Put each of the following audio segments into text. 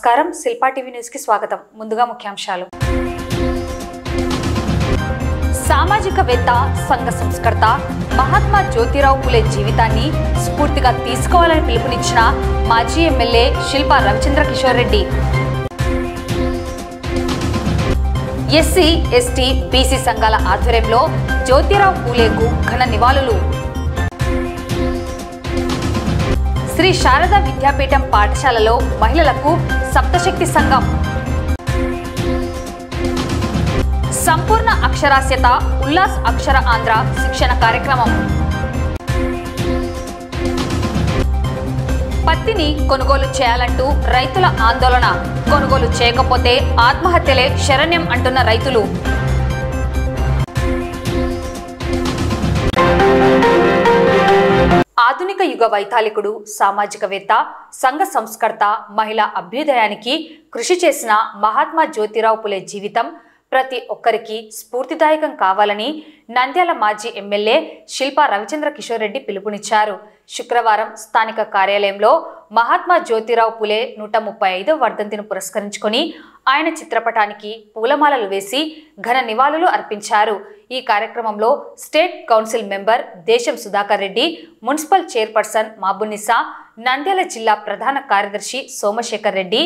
నమస్కారం Shilpa TV news కి స్వాగతం. ముందుగా ముఖ్యాంశాలు. సామాజికవేత్త, సంఘ సంస్కర్త మహాత్మా జ్యోతిరావు పులే జీవితాన్ని స్ఫూర్తిగా తీసుకోవాలని పిలుపునిచ్చిన మాజీ MLA Shilpa Ravichandra Kishore Reddy. SC, ST, BC సంఘాల ఆధ్వర్యంలో జ్యోతిరావు పూలేకు ఘన నివాళులు. శ్రీ శారదా విద్యాపీఠం పాఠశాలలో మహిళలకు సప్తశక్తి సంఘం. సంపూర్ణ అక్షరాస్యత ఉల్లాస్ అక్షర ఆంధ్ర శిక్షణ కార్యక్రమం. పత్తిని కొనుగోలు చేయాలంటూ రైతుల ఆందోళన. కొనుగోలు చేయకపోతే ఆత్మహత్యలే శరణ్యం అంటున్న రైతులు. ఆధునిక యుగ వైతాళికుడు, సామాజికవేత్త, సంఘ సంస్కర్త, మహిళా అభ్యుదయానికి కృషి చేసిన మహాత్మా జ్యోతిరావు పులే జీవితం ప్రతి ఒక్కరికి స్ఫూర్తిదాయకం కావాలని నంద్యాల మాజీ ఎమ్మెల్యే శిల్పా రవిచంద్ర కిషోర్ రెడ్డి పిలుపునిచ్చారు. శుక్రవారం స్థానిక కార్యాలయంలో మహాత్మా జ్యోతిరావు పులే 135వ వర్ధంతిని పురస్కరించుకొని ఆయన చిత్రపటానికి పూలమాలలు వేసి ఘన నివాళులు అర్పించారు. ఈ కార్యక్రమంలో స్టేట్ కౌన్సిల్ మెంబర్ దేశం సుధాకర్ రెడ్డి, మున్సిపల్ చైర్పర్సన్ మాబునిసా, నంద్యాల జిల్లా ప్రధాన కార్యదర్శి సోమశేఖర్ రెడ్డి,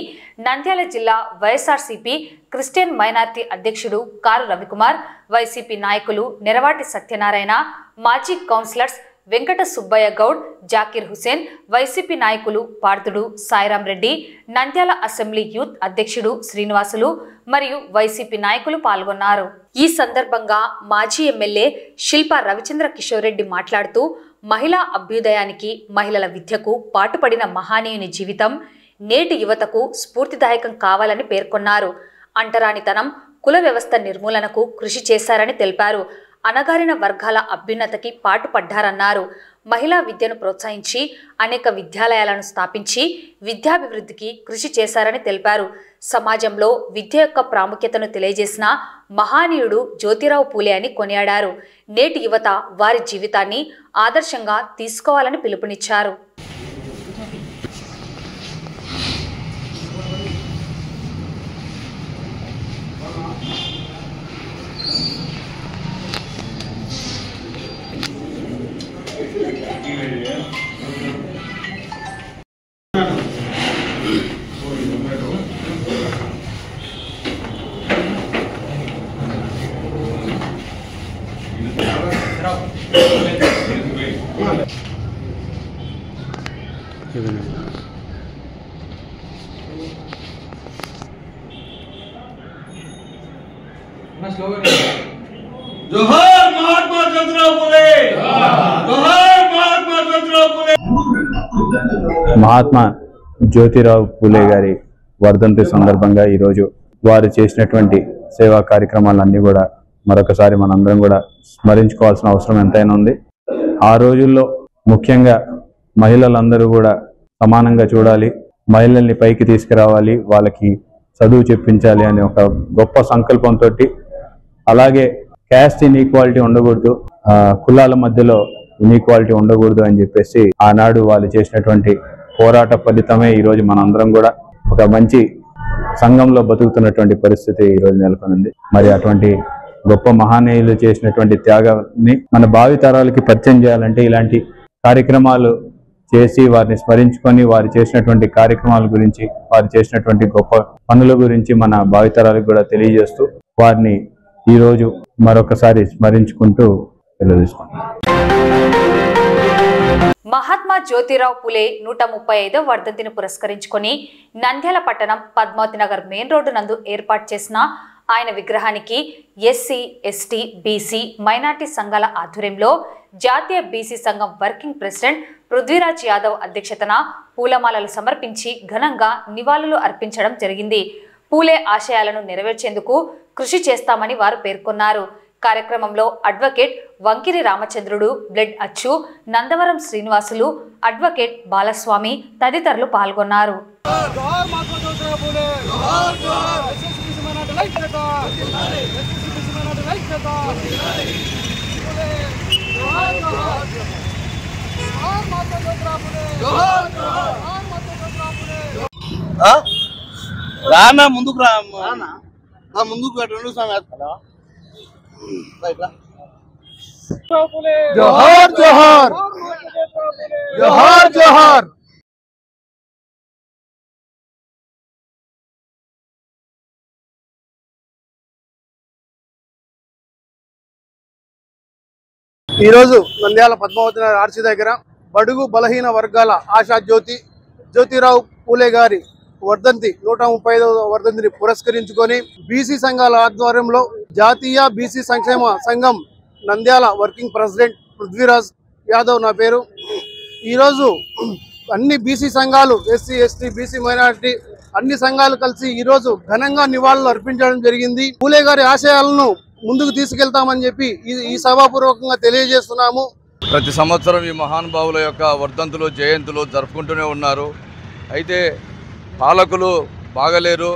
నంద్యాల జిల్లా వైఎస్ఆర్సీపీ క్రిస్టియన్ మైనార్టీ అధ్యక్షుడు కారు రవికుమార్, వైసీపీ నాయకులు నెరవాటి సత్యనారాయణ, మాజీ కౌన్సిలర్స్ వెంకట సుబ్బయ్య గౌడ్, జాకీర్ హుసేన్, వైసీపీ నాయకులు పార్థుడు సాయిరాం రెడ్డి, నంద్యాల అసెంబ్లీ యూత్ అధ్యక్షుడు శ్రీనివాసులు మరియు వైసీపీ నాయకులు పాల్గొన్నారు. ఈ సందర్భంగా మాజీ ఎమ్మెల్యే శిల్పా రవిచంద్ర కిషోర్ రెడ్డి మాట్లాడుతూ మహిళా అభ్యుదయానికి, మహిళల విద్యకు పాటుపడిన మహానీయుని జీవితం నేటి యువతకు స్ఫూర్తిదాయకం కావాలని పేర్కొన్నారు. అంటరానితనం, కుల వ్యవస్థ నిర్మూలనకు కృషి చేశారని తెలిపారు. అణగారిన వర్గాల అభ్యున్నతికి పాటుపడ్డారన్నారు. మహిళా విద్యను ప్రోత్సహించి అనేక విద్యాలయాలను స్థాపించి విద్యాభివృద్ధికి కృషి చేశారని తెలిపారు. సమాజంలో విద్య యొక్క ప్రాముఖ్యతను తెలియజేసిన మహానీయుడు జ్యోతిరావు పూలే అని కొనియాడారు. నేటి యువత వారి జీవితాన్ని ఆదర్శంగా తీసుకోవాలని పిలుపునిచ్చారు. जोहार महात्मा ज्योतिराव फुले, जोहार महात्मा ज्योतिराव फुले. మహాత్మా జ్యోతిరావు పూలే గారి వర్ధంతి సందర్భంగా ఈరోజు వారు చేసినటువంటి సేవా కార్యక్రమాలన్నీ కూడా మరొకసారి మనందరం కూడా స్మరించుకోవాల్సిన అవసరం ఎంతైనా ఉంది. ఆ రోజుల్లో ముఖ్యంగా మహిళలందరూ కూడా సమానంగా చూడాలి, మహిళల్ని పైకి తీసుకురావాలి, వాళ్ళకి చదువు చెప్పించాలి అనే ఒక గొప్ప సంకల్పంతో, అలాగే క్యాస్ట్ ఇన్ఈక్వాలిటీ ఉండకూడదు, కులాల మధ్యలో ఇన్ఈక్వాలిటీ ఉండకూడదు అని చెప్పేసి ఆనాడు వాళ్ళు చేసినటువంటి పోరాట ఫలితమే ఈరోజు మనందరం కూడా ఒక మంచి సంఘంలో బతుకుతున్నటువంటి పరిస్థితి ఈరోజు నెలకొనింది. మరి అటువంటి గొప్ప మహానీయులు చేసినటువంటి త్యాగాన్ని మన భావితరాలకి పరిచయం చేయాలంటే ఇలాంటి కార్యక్రమాలు చేసి వారిని స్మరించుకొని వారు చేసినటువంటి కార్యక్రమాల గురించి, వారు చేసినటువంటి గొప్ప పనుల గురించి మన భావితరాలకు కూడా తెలియజేస్తూ వారిని ఈరోజు మరొకసారి స్మరించుకుంటూ తెలియజేసుకుంటాం. మహాత్మా జ్యోతిరావు పులే 135వ వర్ధంతిని పురస్కరించుకొని నంద్యాల పట్టణం పద్మావతి నగర్ మెయిన్ రోడ్డు నందు ఏర్పాటు చేసిన ఆయన విగ్రహానికి ఎస్సీ, ఎస్టీ, బీసీ, మైనార్టీ సంఘాల ఆధ్వర్యంలో జాతీయ బీసీ సంఘం వర్కింగ్ ప్రెసిడెంట్ పృథ్వీరాజ్ యాదవ్ అధ్యక్షతన పూలమాలలు సమర్పించి ఘనంగా నివాళులు అర్పించడం జరిగింది. పూలే ఆశయాలను నెరవేర్చేందుకు కృషి చేస్తామని వారు పేర్కొన్నారు. కార్యక్రమంలో అడ్వకేట్ వంకిరి రామచంద్రుడు, బ్లడ్ అచ్చు, నందవరం శ్రీనివాసులు, అడ్వకేట్ బాలస్వామి తదితరులు పాల్గొన్నారు. రానా ముందుకు రా ముందుకు రెండు జోహార్ జోహార్ జోహార్ జోహార్. ఈరోజు నంద్యాల పద్మావతి నగర్ ఆర్చి దగ్గర బడుగు బలహీన వర్గాల ఆశా జ్యోతిరావు పూలే గారి వర్ధంతి 135వ వర్ధంతిని పురస్కరించుకొని బీసీ సంఘాల ఆధ్వర్యంలో జాతీయ బీసీ సంక్షేమ సంఘం నంద్యాల వర్కింగ్ ప్రెసిడెంట్ పృథ్వీరాజ్ యాదవ్ నా పేరు. ఈరోజు అన్ని బీసీ సంఘాలు ఎస్సీ ఎస్టీ బీసీ మైనారిటీ అన్ని సంఘాలు కలిసి ఈరోజు ఘనంగా నివాళులు అర్పించడం జరిగింది. పూలే గారి ఆశయాలను ముందుకు తీసుకెళ్తామని చెప్పి ఈ సభాపూర్వకంగా తెలియజేస్తున్నాము. ప్రతి సంవత్సరం ఈ మహానుభావుల యొక్క వర్ధంతులు జయంతులు జరుపుకుంటూనే ఉన్నారు. అయితే పాలకులు బాగలేరు,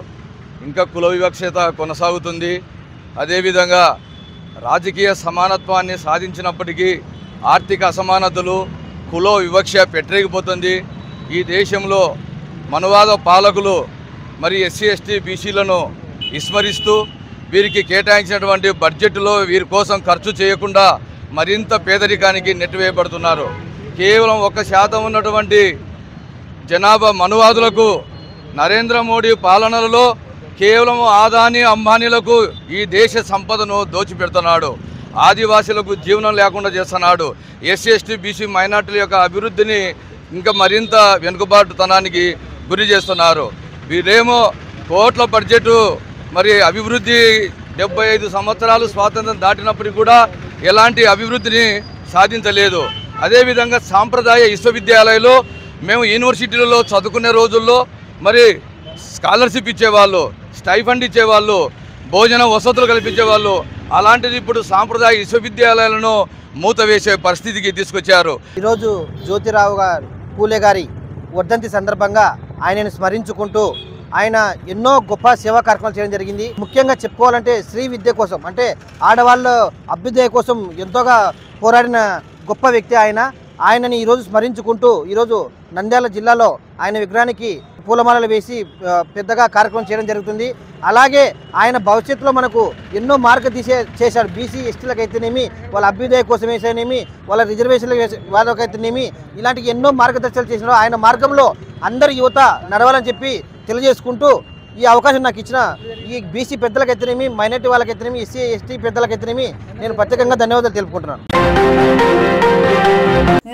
ఇంకా కుల వివక్షత కొనసాగుతుంది. అదేవిధంగా రాజకీయ సమానత్వాన్ని సాధించినప్పటికీ ఆర్థిక అసమానతలు కుల వివక్ష పెట్టరేగిపోతుంది. ఈ దేశంలో మనువాద పాలకులు మరి ఎస్సీ ఎస్టీ బీసీలను విస్మరిస్తూ వీరికి కేటాయించినటువంటి బడ్జెట్లో వీరి కోసం ఖర్చు చేయకుండా మరింత పేదరికానికి నెట్టివేయబడుతున్నారు. కేవలం 1% ఉన్నటువంటి జనాభా మనువాదులకు నరేంద్ర మోడీ పాలనలో కేవలం ఆదాని అంబానీలకు ఈ దేశ సంపదను దోచిపెడుతున్నాడు. ఆదివాసీలకు జీవనం లేకుండా చేస్తున్నాడు. ఎస్సీ ఎస్టీ బీసీ మైనార్టీల యొక్క అభివృద్ధిని ఇంకా మరింత వెనుకబాటుతనానికి గురి చేస్తున్నారు. వీరేమో కోట్ల బడ్జెట్ మరి అభివృద్ధి 75 సంవత్సరాలు స్వాతంత్రం దాటినప్పటికీ కూడా ఎలాంటి అభివృద్ధిని సాధించలేదు. అదేవిధంగా సాంప్రదాయ విశ్వవిద్యాలయాల్లో మేము యూనివర్సిటీలలో చదువుకునే రోజుల్లో మరి స్కాలర్షిప్ ఇచ్చేవాళ్ళు, స్టైఫండ్ ఇచ్చేవాళ్ళు, భోజన వసతులు కల్పించేవాళ్ళు. అలాంటిది ఇప్పుడు సాంప్రదాయ విశ్వవిద్యాలయాలను మూత వేసే పరిస్థితికి తీసుకొచ్చారు. ఈరోజు జ్యోతిరావు గారు పూలే గారి వర్ధంతి సందర్భంగా ఆయనను స్మరించుకుంటూ ఆయన ఎన్నో గొప్ప సేవా కార్యక్రమాలు చేయడం జరిగింది. ముఖ్యంగా చెప్పుకోవాలంటే స్త్రీ విద్య కోసం, అంటే ఆడవాళ్ళ అభ్యుదయ కోసం ఎంతోగా పోరాడిన గొప్ప వ్యక్తి ఆయనని ఈరోజు స్మరించుకుంటూ ఈరోజు నంద్యాల జిల్లాలో ఆయన విగ్రహానికి పూలమాలలు వేసి పెద్దగా కార్యక్రమం చేయడం జరుగుతుంది. అలాగే ఆయన భవిష్యత్తులో మనకు ఎన్నో చేశాడు. బీసీ ఎస్టీలకు అయితేనేమి, వాళ్ళ అభ్యుదయ కోసం వేసేనేమి, వాళ్ళ రిజర్వేషన్లకు వాళ్ళకైతేనేమి, ఇలాంటి ఎన్నో మార్గదర్శనాలు చేసినాడు. ఆయన మార్గంలో అందరు యువత నడవాలని చెప్పి తెలియజేసుకుంటూ ఈ అవకాశం నాకు ఇచ్చిన ఈ బీసీ పెద్దలకైతేనేమి, మైనార్టీ వాళ్ళకైతేనేమి, ఎస్సీ ఎస్టీ పెద్దలకైతేనేమి నేను ప్రత్యేకంగా ధన్యవాదాలు తెలుపుకుంటున్నాను.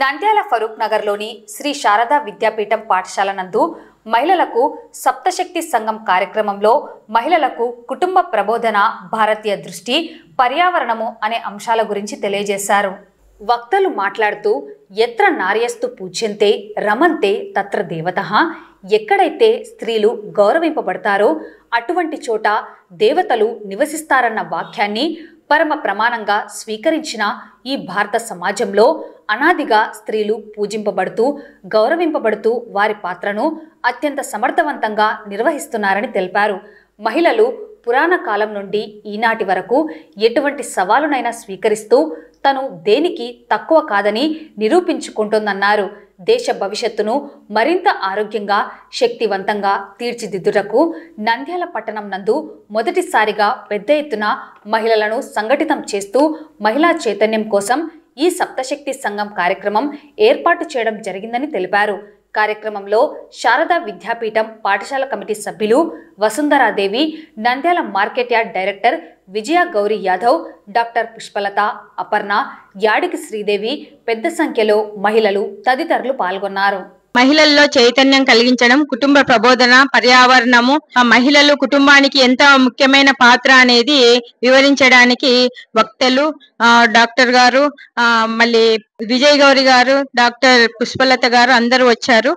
నంద్యాల ఫరూక్ నగర్లోని శ్రీ శారదా విద్యాపీఠం పాఠశాల నందు మహిళలకు సప్తశక్తి సంఘం కార్యక్రమంలో మహిళలకు కుటుంబ ప్రబోధన, భారతీయ దృష్టి, పర్యావరణము అనే అంశాల గురించి తెలియజేశారు. వక్తలు మాట్లాడుతూ ఎత్ర నార్యస్తు పూజ్యంతే రమంతే తత్ర దేవతః, ఎక్కడైతే స్త్రీలు గౌరవింపబడతారో అటువంటి చోట దేవతలు నివసిస్తారన్న వాక్యాన్ని పరమ ప్రమాణంగా స్వీకరించిన ఈ భారత సమాజంలో అనాదిగా స్త్రీలు పూజింపబడుతూ గౌరవింపబడుతూ వారి పాత్రను అత్యంత సమర్థవంతంగా నిర్వహిస్తున్నారని తెలిపారు. మహిళలు పురాణ కాలం నుండి ఈనాటి వరకు ఎటువంటి సవాలునైనా స్వీకరిస్తూ తను దేనికి తక్కువ కాదని నిరూపించుకుంటోందన్నారు. దేశ భవిష్యత్తును మరింత ఆరోగ్యంగా, శక్తివంతంగా తీర్చిదిద్దుటకు నంద్యాల పట్టణం నందు మొదటిసారిగా పెద్ద ఎత్తున మహిళలను సంఘటితం చేస్తూ మహిళా చైతన్యం కోసం ఈ సప్తశక్తి సంఘం కార్యక్రమం ఏర్పాటు చేయడం జరిగిందని తెలిపారు. కార్యక్రమంలో శారదా విద్యాపీఠం పాఠశాల కమిటీ సభ్యులు Vasundhara Devi, Nandyal market yard director Vijaya Gauri Yadav, doctor Pushpalatha, Aparna, Yadiki Sridevi, పెద్ద సంఖ్యలో మహిళలు తదితరులు పాల్గొన్నారు. మహిళల్లో చైతన్యం కలిగించడం, కుటుంబ ప్రబోధన, పర్యావరణము, మహిళలు కుటుంబానికి ఎంత ముఖ్యమైన పాత్ర అనేది వివరించడానికి వక్తలు డాక్టర్ గారు, మళ్ళీ విజయ్ గౌరి గారు, డాక్టర్ పుష్పలత గారు అందరూ వచ్చారు.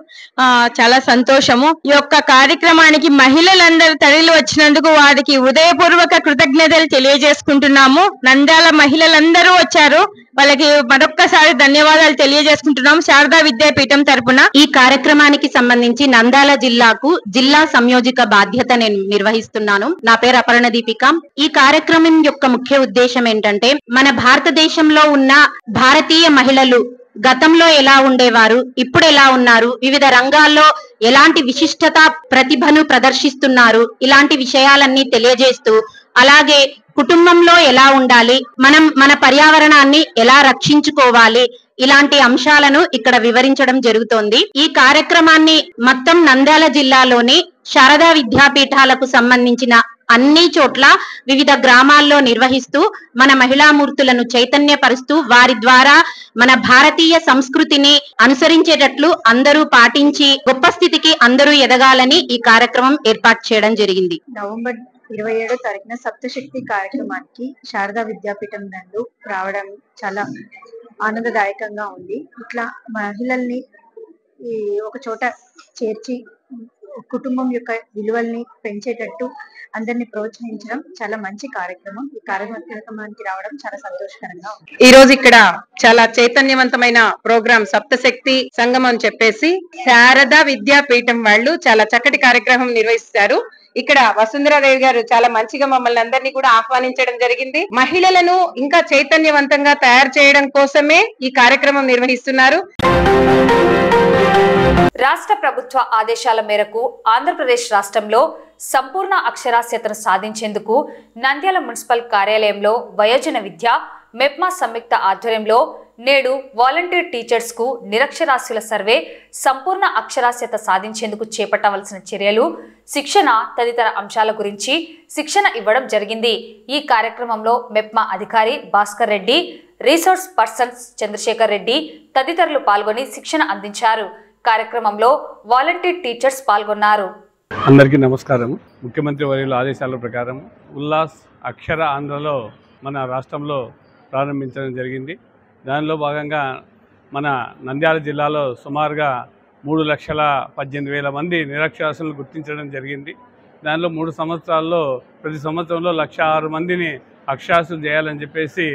చాలా సంతోషము. ఈ యొక్క కార్యక్రమానికి మహిళలందరూ తరలి వచ్చినందుకు వారికి హృదయపూర్వక కృతజ్ఞతలు తెలియజేసుకుంటున్నాము. నంద్యాల మహిళలందరూ వచ్చారు, వాళ్ళకి మరొక్కసారి ధన్యవాదాలు తెలియజేసుకుంటున్నాం శారదా విద్యాపీఠం తరపున. ఈ కార్యక్రమానికి సంబంధించి నంద్యాల జిల్లాకు జిల్లా సంయోజక బాధ్యత నేను నిర్వహిస్తున్నాను. నా పేరు అపర్ణ దీపిక. ఈ కార్యక్రమం యొక్క ముఖ్య ఉద్దేశం ఏంటంటే, మన భారతదేశంలో ఉన్న భారతీయ మహిళలు గతంలో ఎలా ఉండేవారు, ఇప్పుడు ఎలా ఉన్నారు, వివిధ రంగాల్లో ఎలాంటి విశిష్టత ప్రతిభను ప్రదర్శిస్తున్నారు, ఇలాంటి విషయాలన్నీ తెలియజేస్తూ, అలాగే కుటుంబంలో ఎలా ఉండాలి, మనం మన పర్యావరణాన్ని ఎలా రక్షించుకోవాలి, ఇలాంటి అంశాలను ఇక్కడ వివరించడం జరుగుతోంది. ఈ కార్యక్రమాన్ని మొత్తం నంద్యాల జిల్లాలోని శారదా విద్యాపీఠాలకు సంబంధించిన అన్ని చోట్ల వివిధ గ్రామాల్లో నిర్వహిస్తూ మన మహిళామూర్తులను చైతన్యపరుస్తూ వారి ద్వారా మన భారతీయ సంస్కృతిని అనుసరించేటట్లు అందరూ పాటించి గొప్ప స్థితికి అందరూ ఎదగాలని ఈ కార్యక్రమం ఏర్పాటు చేయడం జరిగింది. నవంబర్ 27వ తారీఖున సప్తశక్తి కార్యక్రమానికి శారదా విద్యాపీఠం నందు రావడం చాలా ఆనందదాయకంగా ఉంది. ఇట్లా మహిళల్ని ఒక చోట చేర్చి కుటుంబం యొక్క విలువల్ని పెంచేటట్టు అందరినీ ప్రోత్సహించడం చాలా మంచి కార్యక్రమం. ఈ కార్యక్రమానికి రావడం చాలా సంతోషకరంగా ఉంది. ఈ రోజు ఇక్కడ చాలా చైతన్యవంతమైన ప్రోగ్రాం సప్తశక్తి సంగమం అని చెప్పేసి శారదా విద్యాపీఠం వాళ్ళు చాలా చక్కటి కార్యక్రమం నిర్వహిస్తారు. ఇక్కడ వసుంధరాదేవి గారు చాలా మంచిగా మమ్మల్ని అందరినీ కూడా ఆహ్వానించడం జరిగింది. మహిళలను ఇంకా చైతన్యవంతంగా తయారు చేయడం కోసమే ఈ కార్యక్రమం నిర్వహిస్తున్నారు. రాష్ట్ర ప్రభుత్వ ఆదేశాల మేరకు ఆంధ్రప్రదేశ్ రాష్ట్రంలో సంపూర్ణ అక్షరాస్యతను సాధించేందుకు నంద్యాల మున్సిపల్ కార్యాలయంలో వయోజన విద్య మెప్మా సంయుక్త ఆధ్వర్యంలో నేడు వాలంటీర్ టీచర్స్ కు నిరక్షరాస్యుల సర్వే, సంపూర్ణ అక్షరాస్యత సాధించేందుకు చేపట్టవలసిన చర్యలు, శిక్షణ తదితర అంశాల గురించి శిక్షణ ఇవ్వడం జరిగింది. ఈ కార్యక్రమంలో మెప్మా అధికారి భాస్కర్ రెడ్డి, రీసోర్స్ పర్సన్స్ చంద్రశేఖర్ రెడ్డి తదితరులు పాల్గొని శిక్షణ అందించారు. కార్యక్రమంలో వాలంటీర్ టీచర్స్ పాల్గొన్నారు. అందరికీ నమస్కారం. ముఖ్యమంత్రి వర్యుల ఆదేశాల ప్రకారం ఉల్లాస్ అక్షర ఆంధ్రలో మన రాష్ట్రంలో ప్రారంభించడం జరిగింది. దానిలో భాగంగా మన నంద్యాల జిల్లాలో సుమారుగా 3,18,000 మంది నిరక్షరాస్యులను గుర్తించడం జరిగింది. దానిలో 3 సంవత్సరాల్లో ప్రతి సంవత్సరంలో 1,06,000 మందిని అక్షరాస్యులు చేయాలని చెప్పేసి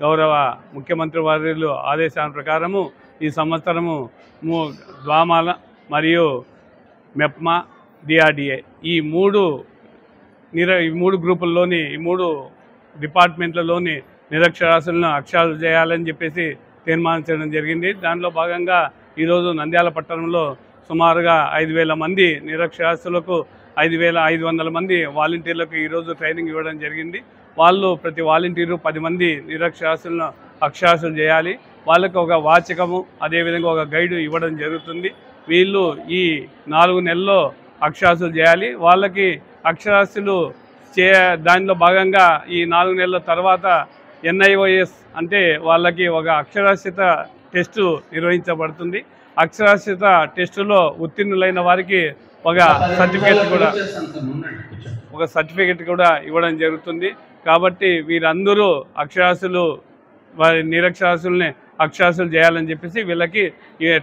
గౌరవ ముఖ్యమంత్రి వర్యులు ఆదేశాల ప్రకారము ఈ సంవత్సరము ద్వామాల మరియు మెప్మా డిఆర్డిఏ ఈ మూడు గ్రూపుల్లోని ఈ 3 డిపార్ట్మెంట్లలోని నిరక్షరాస్యులను అక్షరాలు చేయాలని చెప్పేసి తీర్మానించడం జరిగింది. దానిలో భాగంగా ఈరోజు నంద్యాల పట్టణంలో సుమారుగా 5,000 మంది నిరక్షరాస్యులకు 5,500 మంది వాలంటీర్లకు ఈరోజు ట్రైనింగ్ ఇవ్వడం జరిగింది. వాళ్ళు ప్రతి వాలంటీరు 10 మంది నిరక్షరాస్యులను అక్షరాస్యులు చేయాలి. వాళ్ళకు ఒక వాచకము అదేవిధంగా ఒక గైడు ఇవ్వడం జరుగుతుంది. వీళ్ళు ఈ 4 నెలల్లో అక్షరాస్యులు చేయాలి. వాళ్ళకి అక్షరాస్యులు దానిలో భాగంగా ఈ 4 నెలల తర్వాత NIOS అంటే వాళ్ళకి ఒక అక్షరాస్యత టెస్టు నిర్వహించబడుతుంది. అక్షరాస్యత టెస్టులో ఉత్తీర్ణులైన వారికి ఒక సర్టిఫికెట్ కూడా ఇవ్వడం జరుగుతుంది. కాబట్టి వీరందరూ అక్షరాస్యులు వారి నిరక్షరాస్యుల్ని అక్షరాస్యులు చేయాలని చెప్పేసి వీళ్ళకి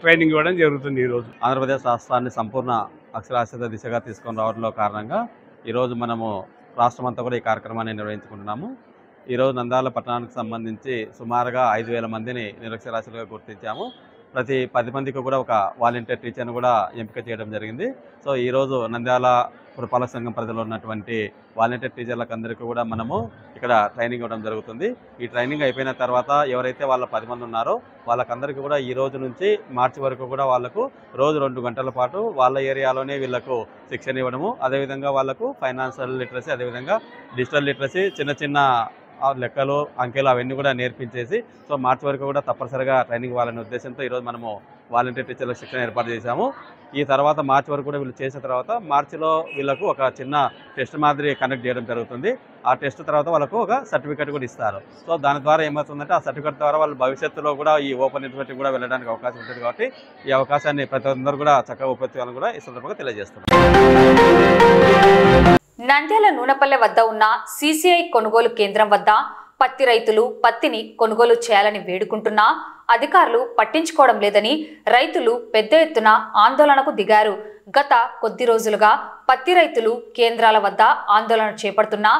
ట్రైనింగ్ ఇవ్వడం జరుగుతుంది. ఈరోజు ఆంధ్రప్రదేశ్ రాష్ట్రాన్ని సంపూర్ణ అక్షరాస్యత దిశగా తీసుకొని రావడంలో కారణంగా ఈరోజు మనము రాష్ట్రమంతా కూడా ఈ కార్యక్రమాన్ని నిర్వహించుకుంటున్నాము. ఈరోజు నంద్యాల పట్టణానికి సంబంధించి సుమారుగా 5,000 మందిని నిరక్షరాస్యులుగా గుర్తించాము. ప్రతి 10 మందికి కూడా ఒక వాలంటీర్ టీచర్ను కూడా ఎంపిక చేయడం జరిగింది. సో ఈరోజు నంద్యాల పురపాలక సంఘం పరిధిలో ఉన్నటువంటి వాలంటీర్ టీచర్లకు అందరికీ కూడా మనము ఇక్కడ ట్రైనింగ్ ఇవ్వడం జరుగుతుంది. ఈ ట్రైనింగ్ అయిపోయిన తర్వాత ఎవరైతే వాళ్ళ 10 మంది ఉన్నారో వాళ్ళకందరికీ కూడా ఈ రోజు నుంచి మార్చి వరకు కూడా వాళ్ళకు రోజు 2 గంటల పాటు వాళ్ళ ఏరియాలోనే వీళ్ళకు శిక్షణ ఇవ్వడము, అదేవిధంగా వాళ్ళకు ఫైనాన్షియల్ లిటరసీ, అదేవిధంగా డిజిటల్ లిటరసీ, చిన్న చిన్న లెక్కలు అంకెలు అవన్నీ కూడా నేర్పించేసి సో మార్చి వరకు కూడా తప్పనిసరిగా ట్రైనింగ్ ఇవ్వాలనే ఉద్దేశంతో ఈరోజు మనము వాలంటీర్ టీచర్లకు శిక్షణ ఏర్పాటు చేశాము. ఈ తర్వాత మార్చి వరకు కూడా వీళ్ళు చేసిన తర్వాత మార్చిలో వీళ్ళకు ఒక చిన్న టెస్ట్ మాదిరి కండక్ట్ చేయడం జరుగుతుంది. ఆ టెస్ట్ తర్వాత వాళ్ళకు ఒక సర్టిఫికేట్ కూడా ఇస్తారు. సో దాని ద్వారా ఏమవుతుందంటే ఆ సర్టిఫికేట్ ద్వారా వాళ్ళు భవిష్యత్తులో కూడా ఈ ఓపెన్ యూనివర్సిటీ కూడా వెళ్ళడానికి అవకాశం ఉంటుంది. కాబట్టి ఈ అవకాశాన్ని ప్రతి ఒక్కరు కూడా చక్కగా ఉపయోగించాలని కూడా ఈ సందర్భంగా తెలియజేస్తున్నారు. నంద్యాల నూనెపల్లె వద్ద ఉన్న CCI కొనుగోలు కేంద్రం వద్ద పత్తి రైతులు పత్తిని కొనుగోలు చేయాలని వేడుకుంటున్నా అధికారులు పట్టించుకోవడం లేదని రైతులు పెద్ద ఎత్తున ఆందోళనకు దిగారు. గత కొద్ది రోజులుగా పత్తి రైతులు కేంద్రాల వద్ద ఆందోళన చేపడుతున్నా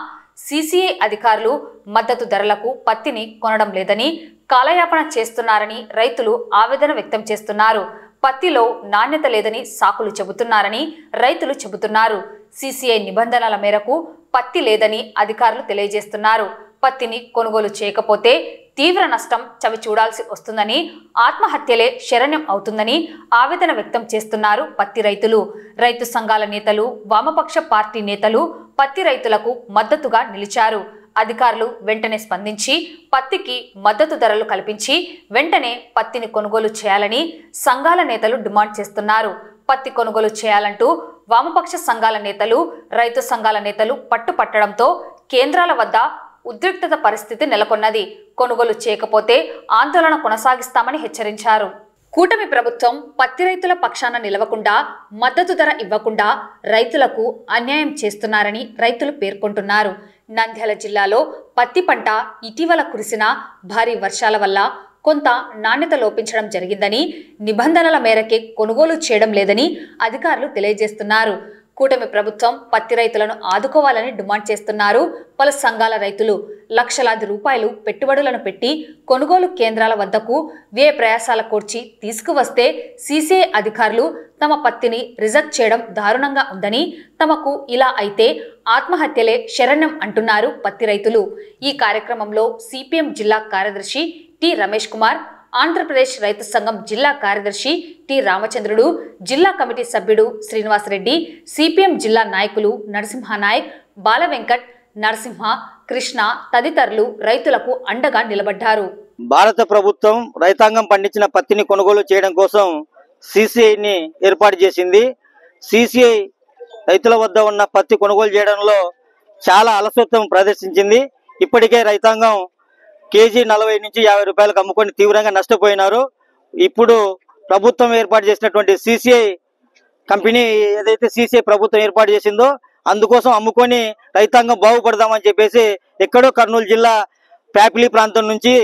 CCI అధికారులు మద్దతు ధరలకు పత్తిని కొనడం లేదని, కాలయాపన చేస్తున్నారని రైతులు ఆవేదన వ్యక్తం చేస్తున్నారు. పత్తిలో నాణ్యత లేదని సాకులు చెబుతున్నారని రైతులు చెబుతున్నారు. CCI నిబంధనల మేరకు పత్తి లేదని అధికారులు తెలియజేస్తున్నారు. పత్తిని కొనుగోలు చేయకపోతే తీవ్ర నష్టం చవి చూడాల్సి వస్తుందని, ఆత్మహత్యలే శరణ్యం అవుతుందని ఆవేదన వ్యక్తం చేస్తున్నారు పత్తి రైతులు. రైతు సంఘాల నేతలు, వామపక్ష పార్టీ నేతలు పత్తి రైతులకు మద్దతుగా నిలిచారు. అధికారులు వెంటనే స్పందించి పత్తికి మద్దతు ధరలు కల్పించి వెంటనే పత్తిని కొనుగోలు చేయాలని సంఘాల నేతలు డిమాండ్ చేస్తున్నారు. పత్తి కొనుగోలు చేయాలంటూ వామపక్ష సంఘాల నేతలు, రైతు సంఘాల నేతలు పట్టుపట్టడంతో కేంద్రాల వద్ద ఉద్రిక్తత పరిస్థితి నెలకొన్నది. కొనుగోలు చేయకపోతే ఆందోళన కొనసాగిస్తామని హెచ్చరించారు. కూటమి ప్రభుత్వం పత్తి రైతుల పక్షాన నిలవకుండా, మద్దతు ధర ఇవ్వకుండా రైతులకు అన్యాయం చేస్తున్నారని రైతులు పేర్కొంటున్నారు. నంద్యాల జిల్లాలో పత్తి పంట ఇటీవల కురిసిన భారీ వర్షాల వల్ల కొంత నాణ్యత లోపించడం జరిగిందని, నిబంధనల మేరకే కొనుగోలు చేయడం లేదని అధికారులు తెలియజేస్తున్నారు. కూటమి ప్రభుత్వం పత్తి రైతులను ఆదుకోవాలని డిమాండ్ చేస్తున్నారు. పలు సంఘాల రైతులు లక్షలాది రూపాయలు పెట్టుబడులను పెట్టి కొనుగోలు కేంద్రాల వద్దకు వ్యయ ప్రయాసాల కోర్చి తీసుకువస్తే సీసీఐ అధికారులు తమ పత్తిని రిజెక్ట్ చేయడం దారుణంగా ఉందని, తమకు ఇలా అయితే ఆత్మహత్యలే శరణ్యం అంటున్నారు పత్తి రైతులు. ఈ కార్యక్రమంలో సిపిఎం జిల్లా కార్యదర్శి టి రమేష్ కుమార్, ఆంధ్రప్రదేశ్ రైతు సంఘం జిల్లా కార్యదర్శి టి రామచంద్రుడు, జిల్లా కమిటీ సభ్యుడు శ్రీనివాసరెడ్డి, సిపిఎం జిల్లా నాయకులు నరసింహనాయక్, బాలవెంకట్, నరసింహ, కృష్ణ తదితరులు రైతులకు అండగా నిలబడ్డారు. భారత ప్రభుత్వం రైతాంగం పండించిన పత్తిని కొనుగోలు చేయడం కోసం సిసిఐని ఏర్పాటు చేసింది. సిసిఐ రైతుల వద్ద ఉన్న పత్తి కొనుగోలు చేయడంలో చాలా అలసత్వం ప్రదర్శించింది. ఇప్పటికే రైతాంగం కేజీ 40 నుంచి 50 రూపాయలకు అమ్ముకొని తీవ్రంగా నష్టపోయినారు. ఇప్పుడు ప్రభుత్వం ఏర్పాటు చేసినటువంటి సిసిఐ కంపెనీ ఏదైతే సిసిఐ ప్రభుత్వం ఏర్పాటు చేసిందో అందుకోసం అమ్ముకొని రైతాంగం బాగుపడదామని చెప్పేసి ఎక్కడో కర్నూలు జిల్లా ప్యాపిలి ప్రాంతం నుంచి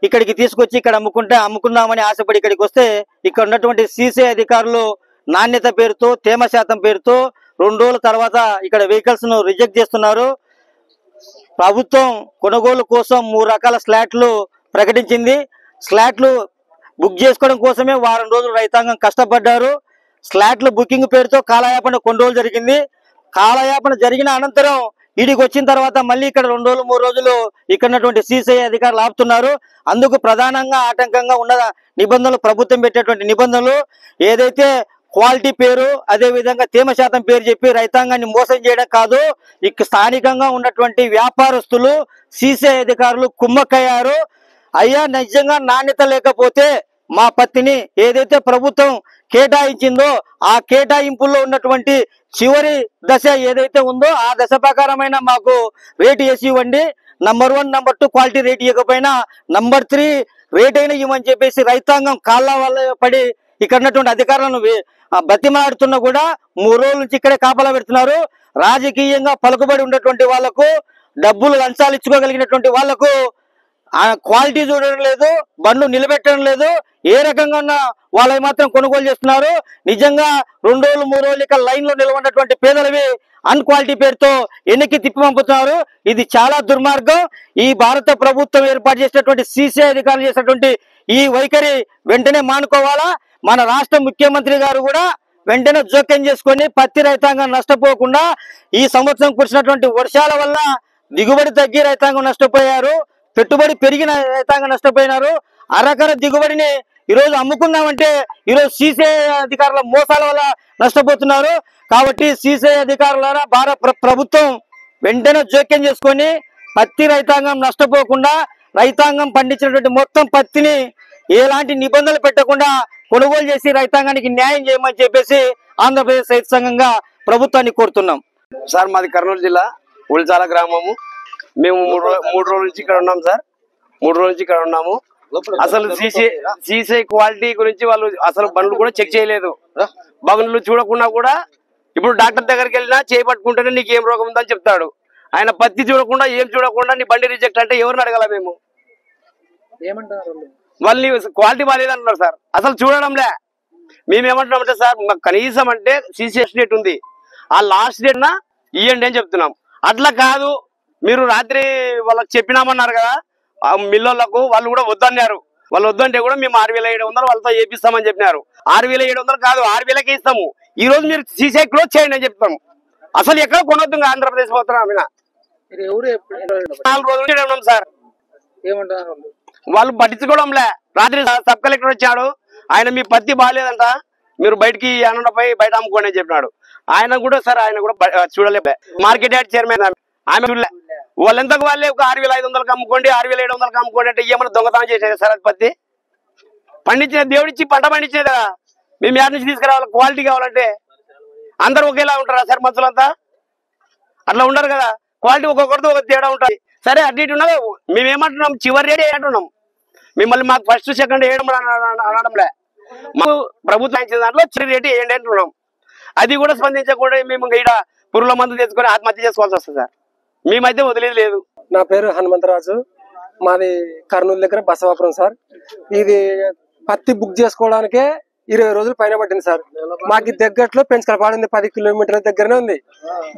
ఇక్కడికి తీసుకొచ్చి ఇక్కడ అమ్ముకుందామని ఆశపడి ఇక్కడికి వస్తే ఇక్కడ ఉన్నటువంటి సిసిఐ అధికారులు నాణ్యత పేరుతో, తేమ శాతం పేరుతో 2 రోజుల తర్వాత ఇక్కడ వెహికల్స్ ను రిజెక్ట్ చేస్తున్నారు. ప్రభుత్వం కొనుగోలు కోసం 3 రకాల స్లాట్లు ప్రకటించింది. స్లాట్లు బుక్ చేసుకోవడం కోసమే వారం రోజులు రైతాంగం కష్టపడ్డారు. స్లాట్లు బుకింగ్ పేరుతో కాలయాపన కొన్ని రోజులు జరిగింది. కాలయాపన జరిగిన అనంతరం ఈడికి వచ్చిన తర్వాత మళ్ళీ ఇక్కడ 2 రోజులు 3 రోజులు ఇక్కడ ఉన్నటువంటి సిసిఐ అధికారులు ఆపుతున్నారు. అందుకు ప్రధానంగా ఆటంకంగా ఉన్న నిబంధనలు, ప్రభుత్వం పెట్టేటువంటి నిబంధనలు ఏదైతే క్వాలిటీ పేరు, అదే విధంగా తేమ శాతం పేరు చెప్పి రైతాంగాన్ని మోసం చేయడం కాదు, ఇక్కడ స్థానికంగా ఉన్నటువంటి వ్యాపారస్తులు సిసిఐ అధికారులు కుమ్మక్కయ్యారు. అయ్యా నిజంగా నాణ్యత లేకపోతే మా పత్తిని ఏదైతే ప్రభుత్వం కేటాయించిందో ఆ కేటాయింపుల్లో ఉన్నటువంటి చివరి దశ ఏదైతే ఉందో ఆ దశ ప్రకారమైన మాకు రేటు వేసి ఇవ్వండి. నంబర్ 1, నంబర్ 2 క్వాలిటీ రేట్ ఇవ్వకపోయినా నంబర్ 3 రేట్ అయినా ఇవ్వని చెప్పేసి రైతాంగం కాళ్ళ వల్ల పడి ఇక్కడ ఉన్నటువంటి అధికారులను బతిమాడుతున్నా కూడా 3 రోజుల నుంచి ఇక్కడే కాపలా పెడుతున్నారు. రాజకీయంగా పలుకుబడి ఉన్నటువంటి వాళ్లకు, డబ్బులు లంచాలు ఇచ్చుకోగలిగినటువంటి వాళ్లకు క్వాలిటీ చూడడం లేదు, బండ్లు నిలబెట్టడం లేదు. ఏ రకంగా ఉన్న వాళ్ళవి మాత్రం కొనుగోలు చేస్తున్నారు. నిజంగా 2 రోజులు 3 రోజులు ఇక్కడ లైన్ లో నిలబడినటువంటి పేదలవి అన్క్వాలిటీ పేరుతో ఎన్నికి తిప్పి పంపుతున్నారు. ఇది చాలా దుర్మార్గం. ఈ భారత ప్రభుత్వం ఏర్పాటు చేసినటువంటి సిసిఐ అధికారులు చేసినటువంటి ఈ వైఖరి వెంటనే మానుకోవాలా. మన రాష్ట్ర ముఖ్యమంత్రి గారు కూడా వెంటనే జోక్యం చేసుకొని పత్తి రైతాంగం నష్టపోకుండా, ఈ సంవత్సరం కురిసినటువంటి వర్షాల వల్ల దిగుబడి తగ్గి రైతాంగం నష్టపోయారు, పెట్టుబడి పెరిగిన రైతాంగం నష్టపోయినారు. అరకర దిగుబడిని ఈరోజు అమ్ముకుందామంటే ఈరోజు సిసిఐ అధికారుల మోసాల వల్ల నష్టపోతున్నారు. కాబట్టి సిసిఐ అధికారుల భారత ప్రభుత్వం వెంటనే జోక్యం చేసుకొని పత్తి రైతాంగం నష్టపోకుండా, రైతాంగం పండించినటువంటి మొత్తం పత్తిని ఎలాంటి నిబంధనలు పెట్టకుండా కొనుగోలు చేసి రైతాంగానికి న్యాయం చేయమని చెప్పేసి ఆంధ్రప్రదేశ్ రైతు సంఘంగా ప్రభుత్వాన్ని కోరుతున్నాం. సార్ మాది కర్నూలు జిల్లా ఉల్చాల గ్రామము. మేము 3 రోజుల నుంచి ఇక్కడ ఉన్నాం సార్. 3 రోజుల నుంచి ఇక్కడ ఉన్నాము. అసలు సిసిఐ క్వాలిటీ గురించి వాళ్ళు అసలు బండ్లు కూడా చెక్ చేయలేదు. బండ్లు చూడకుండా కూడా ఇప్పుడు డాక్టర్ దగ్గరికి వెళ్ళినా చేపట్టుకుంటేనే నీకు ఏం రోగం ఉందని చెప్తాడు. ఆయన పత్తి చూడకుండా ఏం చూడకుండా నీ బండి రిజెక్ట్ అంటే ఎవరిని అడగాల మేము? వాళ్ళు క్వాలిటీ బాగాలేదంటున్నారు సార్. అసలు చూడడంలే. మేమేమంటున్నామంటే సార్ మాకు కనీసం అంటే సిసిఐ డేట్ ఉంది, ఆ లాస్ట్ డేట్ నా ఇవ్వండి అని చెప్తున్నాం. అట్లా కాదు, మీరు రాత్రి వాళ్ళకి చెప్పినామన్నారు కదా ఆ మిల్లులకు, వాళ్ళు కూడా వద్దన్నారు. వాళ్ళు వద్దంటే కూడా మేము 6,700 వాళ్ళతో చేపిస్తామని చెప్పినారు. 6,700 కాదు, 6,000కే ఇస్తాము. ఈ రోజు మీరు సిసిఐ క్లోజ్ చేయండి అని చెప్తాము. అసలు ఎక్కడ కొనొద్దు ఆంధ్రప్రదేశ్ పోతున్నాం. 4 రోజుల నుంచి ఉన్నాం సార్. ఏమంటారు వాళ్ళు పట్టించుకోవడంలే. రాత్రి సబ్ కలెక్టర్ వచ్చాడు, ఆయన మీ పత్తి బాగాలేదంట, మీరు బయటికి పోయి బయట అమ్ముకోండి అని చెప్పినాడు. ఆయన కూడా సార్ ఆయన కూడా చూడలే. మార్కెట్ యార్డ్ చైర్మన్ ఆమె చూడలే. వాళ్ళెంతకు వాళ్ళే ఒక 6,500కి అమ్ముకోండి, 6,700కి అమ్ముకోండి అంటే ఏమన్నా దొంగతనం చేసేది సార్? అది పత్తి పండించిన దేవుడిచ్చి పంట పండించేది కదా, మేము యాడ్ నుంచి తీసుకురావాలి. క్వాలిటీ కావాలంటే అందరూ ఒకేలా ఉంటారా సార్? మనుషులంతా అట్లా ఉండరు కదా. క్వాలిటీ ఒక్కొక్కరితో ఒక తేడా ఉంటుంది. సరే అటు ఇటు ఉన్నది. మేమేమంటున్నాం, చివరి రేట్ అంటున్నాం. మిమ్మల్ని మాకు ఫస్ట్ సెకండ్ వేయడం అనడంలే. మాకు ప్రభుత్వం ఇచ్చిన దాంట్లో చివరి రేటు వేయండి అంటున్నాం. అది కూడా స్పందించకుండా మేము ఇక్కడ పురుగుల మందు తెచ్చుకొని ఆత్మహత్య చేసుకోవాల్సి వస్తుంది సార్. మేమైతే వదిలేదు లేదు. నా పేరు హనుమంతరాజు, మాది కర్నూలు దగ్గర బసవాపురం సార్. ఇది పత్తి బుక్ చేసుకోవడానికే 20 రోజులు పైన పట్టింది సార్. మాకు దగ్గరలో పెంచకలపాడింది 10 కిలోమీటర్ల దగ్గరనే ఉంది.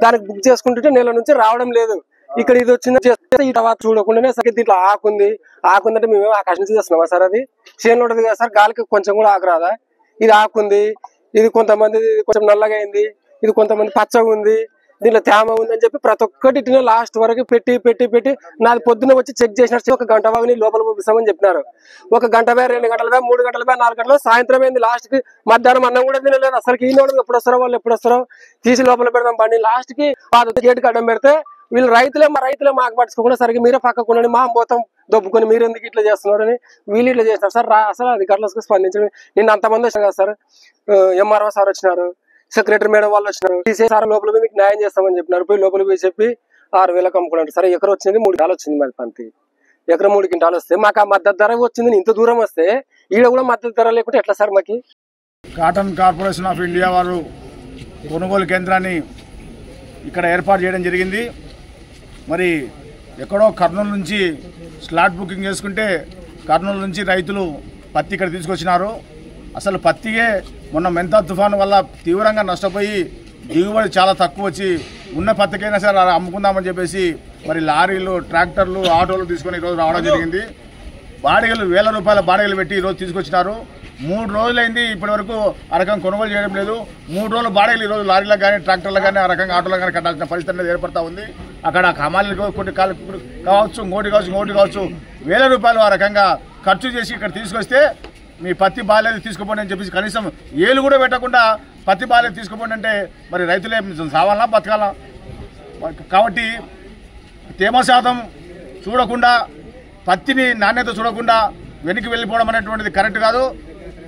దానికి బుక్ చేసుకుంటుంటే నెల నుంచి రావడం లేదు. ఇక్కడ ఇది వచ్చింది చూడకుండానే సరే దీంట్లో ఆకుందంటే మేమేమో ఆకాశం నుంచి చేస్తున్నామా సార్? అది చేనులో ఉంటుంది కదా సార్, గాలికి కొంచెం కూడా ఆకురాదా? ఇది ఆకుంది, ఇది కొంతమంది కొంచెం నల్లగా అయింది, ఇది కొంతమంది పచ్చగా ఉంది, దీంట్లో తేమ ఉందని చెప్పి ప్రతి ఒక్కటి ఇట్లా లాస్ట్ వరకు పెట్టి నాది పొద్దున్న వచ్చి చెక్ చేసినట్టు 1 గంట బాగుని లోపల పంపిస్తామని చెప్పినారు. 1 గంట 2 గంటల 3 గంటల 4 గంటలు సాయంత్రం అయింది. లాస్ట్ కి మధ్యాహ్నం అన్నం కూడా తినలేదు. అసలు ఎప్పుడు వస్తారో వాళ్ళు ఎప్పుడు వస్తారో తీసి లోపల పెడదాం బండి. లాస్ట్ కి గేటుకి అడ్డం పెడితే వీళ్ళు రైతులే మాకు పట్టుకోకుండా సరిగ్గా మీరే పక్కకుండా మా మొత్తం దొబ్బుకొని మీరు ఎందుకు ఇట్లా చేస్తున్నారని వీళ్ళు ఇట్లా చేస్తారు సార్. అసలు అధికారులకు స్పందించడం. నిన్న అంతమంది వచ్చారు కదా సార్, ఎంఆర్ఓ సార్ వచ్చినారు, సెక్రటరీ మేడం వాళ్ళు వచ్చినారు. సార్ లోపల మీకు న్యాయం చేస్తామని చెప్పినారు. పోయి లోపల పోయి చెప్పి 6,000కి అమ్ముకున్నారు. సరే ఎకరం వచ్చింది 3 క్వింటాలు వచ్చింది. మరి పంతి ఎకరం 3 క్వింటాలు వస్తే మాకు ఆ మద్దతు ధర వచ్చింది. ఇంత దూరం వస్తే ఈడ కూడా మద్దతు ధర లేకుంటే ఎట్లా సార్? మాకి కాటన్ కార్పొరేషన్ ఆఫ్ ఇండియా వారు కొనుగోలు కేంద్రాన్ని ఇక్కడ ఏర్పాటు చేయడం జరిగింది. మరి ఎక్కడో కర్నూలు నుంచి స్లాట్ బుకింగ్ చేసుకుంటే కర్నూలు నుంచి రైతులు పత్తి ఇక్కడ తీసుకొచ్చినారు. అసలు పత్తికే మొన్న మెంతా తుఫాను వల్ల తీవ్రంగా నష్టపోయి దిగుబడి చాలా తక్కువ వచ్చి ఉన్న పత్తికైనా సరే అమ్ముకుందామని చెప్పేసి మరి లారీలు, ట్రాక్టర్లు, ఆటోలు తీసుకొని ఈరోజు రావడం జరిగింది. బాడిగలు 1000 రూపాయల బాడిగలు పెట్టి ఈరోజు తీసుకొచ్చినారు. 3 రోజులైంది ఇప్పటి వరకు ఆ రకం కొనుగోలు చేయడం లేదు. 3 రోజులు బాడిగలు ఈరోజు లారీలకు కానీ ట్రాక్టర్లకు కానీ ఆ రకంగా ఆటోలకు కానీ కట్టాల్సిన పరిస్థితి అనేది ఏర్పడతా ఉంది. అక్కడ హమాలీలకు కొన్ని కావచ్చు, ఇంకోటి కావచ్చు 1000 రూపాయలు ఆ రకంగా ఖర్చు చేసి ఇక్కడ తీసుకొస్తే మీ పత్తి బాగాలేదు తీసుకుపోండి అని చెప్పేసి కనీసం ఏలు కూడా పెట్టకుండా పత్తి బాగాలేదు తీసుకుపోండి అంటే మరి రైతులే సావాలనా బతకాలా? కాబట్టి తేమ శాతం చూడకుండా, పత్తిని నాణ్యత చూడకుండా వెనక్కి వెళ్ళిపోవడం అనేటువంటిది కరెక్ట్ కాదు.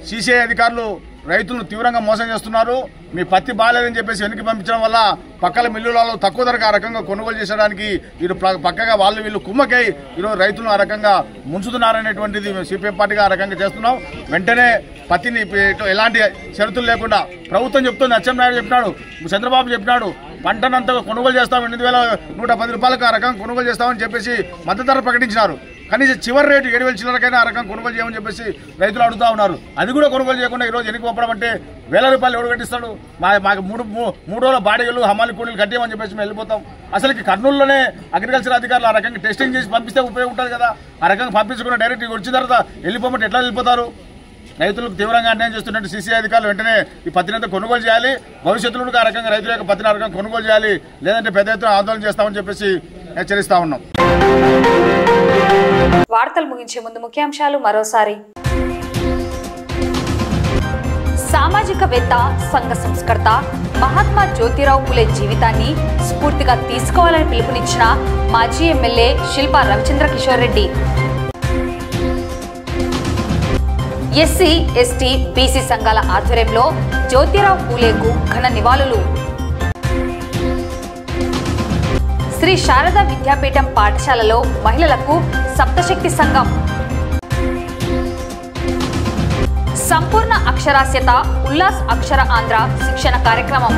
సీసీఐ అధికారులు రైతులను తీవ్రంగా మోసం చేస్తున్నారు. మీ పత్తి బాగాలేదని చెప్పేసి వెనక్కి పంపించడం వల్ల పక్కల మిల్లులలో తక్కువ ధరకు ఆ రకంగా కొనుగోలు చేసడానికి వీరు పక్కగా వీళ్ళు కుమ్మకై ఈరోజు రైతులను ఆ రకంగా ముంచుతున్నారనేటువంటిది మేము సిపిఎం పార్టీగా ఆ రకంగా చేస్తున్నాం. వెంటనే పత్తిని ఎలాంటి షరతులు లేకుండా ప్రభుత్వం చెప్తుంది, అచ్చెన్నాయుడు చెప్పినాడు, చంద్రబాబు చెప్పినాడు, పంటనంతా కొనుగోలు చేస్తాం 8,110 రూపాయలకు ఆ రకంగా కొనుగోలు చేస్తామని చెప్పేసి మద్దతు ధర ప్రకటించినారు. కనీసం చివరి రేటు 7,000 చిల్లరకైనా ఆ రకంగా కొనుగోలు చేయమని చెప్పేసి రైతులు అడుగుతా ఉన్నారు. అది కూడా కొనుగోలు చేయకుండా ఈరోజు ఎన్నిక పంపడం అంటే 1000 రూపాయలు ఎవరు కట్టిస్తాడు? మాకు 3 రోజుల బాడిగలు హమాలి కూలీలు కట్టేయమని చెప్పేసి మేము వెళ్ళిపోతాం. అసలుకి కర్నూలులోనే అగ్రికల్చర్ అధికారులు ఆ రకంగా టెస్టింగ్ చేసి పంపిస్తే ఉపయోగం ఉంటుంది కదా. ఆ రకంగా పంపించకుండా డైరెక్ట్ వచ్చిన తర్వాత వెళ్ళిపోమంటే ఎట్లా వెళ్ళిపోతారు? రైతులకు తీవ్రంగా అన్యాయం చేస్తున్నట్టు సీసీ అధికారులు వెంటనే ఈ పత్తిని కొనుగోలు చేయాలి. భవిష్యత్తులో ఆ రకంగా రైతుల యొక్క పత్తిని ఆ రకంగా కొనుగోలు చేయాలి. లేదంటే పెద్ద ఎత్తున ఆందోళన చేస్తామని చెప్పేసి హెచ్చరిస్తా ఉన్నాం. వార్తలు ముగించే ముందు ముఖ్యాంశాలు మరోసారి. సామాజికవేత్త, సంఘ సంస్కర్త మహాత్మా జ్యోతిరావు పులే జీవితాన్ని స్ఫూర్తిగా తీసుకోవాలని పిలుపునిచ్చిన మాజీ MLA Shilpa Ravichandra Kishore Reddy. SC, ST, BC సంఘాల ఆధ్వర్యంలో జ్యోతిరావు పూలేకు ఘన నివాళులు. శ్రీ శారదా విద్యాపీఠం పాఠశాలలో మహిళలకు సప్తశక్తి సంఘం. సంపూర్ణ అక్షరాస్యత ఉల్లాస్ అక్షర ఆంధ్ర శిక్షణ కార్యక్రమం.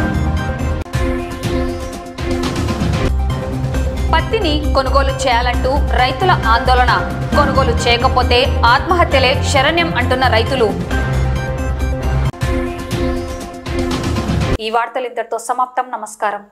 పత్తిని కొనుగోలు చేయాలంటూ రైతుల ఆందోళన. కొనుగోలు చేయకపోతే ఆత్మహత్యలే శరణ్యం అంటున్న రైతులు. ఈ వార్తలు ఇంతటితో సమాప్తం. నమస్కారం.